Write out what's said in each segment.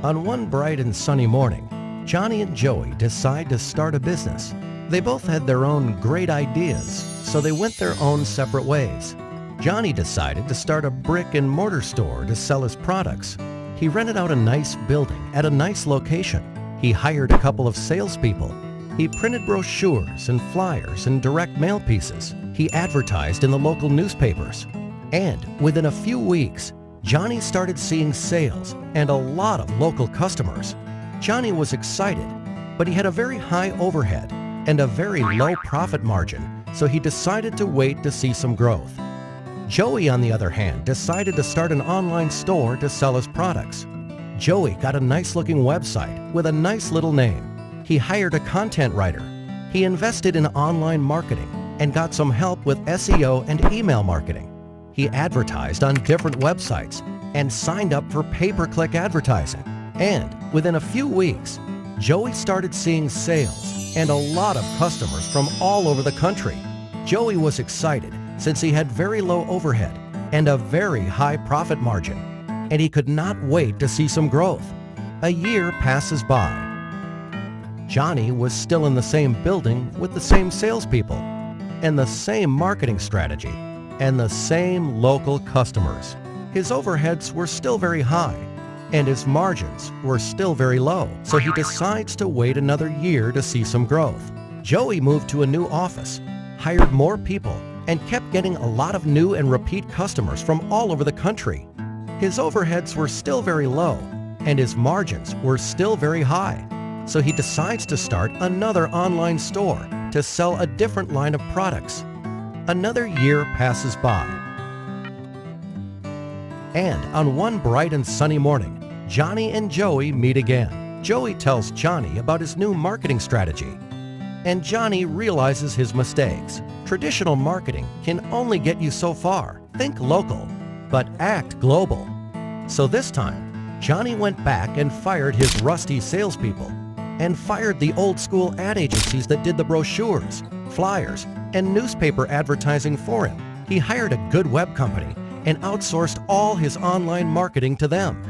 On one bright and sunny morning, Johnny and Joey decide to start a business. They both had their own great ideas, so they went their own separate ways. Johnny decided to start a brick and mortar store to sell his products. He rented out a nice building at a nice location. He hired a couple of salespeople. He printed brochures and flyers and direct mail pieces. He advertised in the local newspapers. And within a few weeks, Johnny started seeing sales and a lot of local customers. Johnny was excited, but he had a very high overhead and a very low profit margin, so he decided to wait to see some growth. Joey, on the other hand, decided to start an online store to sell his products. Joey got a nice-looking website with a nice little name. He hired a content writer. He invested in online marketing and got some help with SEO and email marketing. He advertised on different websites and signed up for pay-per-click advertising. And within a few weeks, Joey started seeing sales and a lot of customers from all over the country. Joey was excited since he had very low overhead and a very high profit margin, and he could not wait to see some growth. A year passes by. Johnny was still in the same building with the same salespeople and the same marketing strategy and the same local customers. His overheads were still very high and his margins were still very low, so he decides to wait another year to see some growth. Joey moved to a new office, hired more people, and kept getting a lot of new and repeat customers from all over the country. His overheads were still very low and his margins were still very high, so he decides to start another online store to sell a different line of products. Another year passes by. And on one bright and sunny morning, Johnny and Joey meet again. Joey tells Johnny about his new marketing strategy, and Johnny realizes his mistakes. Traditional marketing can only get you so far. Think local, but act global. So this time, Johnny went back and fired his rusty salespeople and fired the old school ad agencies that did the brochures, flyers, and newspaper advertising for him. He hired a good web company and outsourced all his online marketing to them.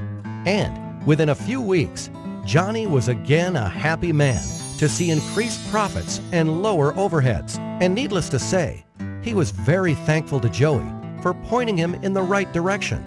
And within a few weeks, Johnny was again a happy man to see increased profits and lower overheads. And needless to say, he was very thankful to Joey for pointing him in the right direction.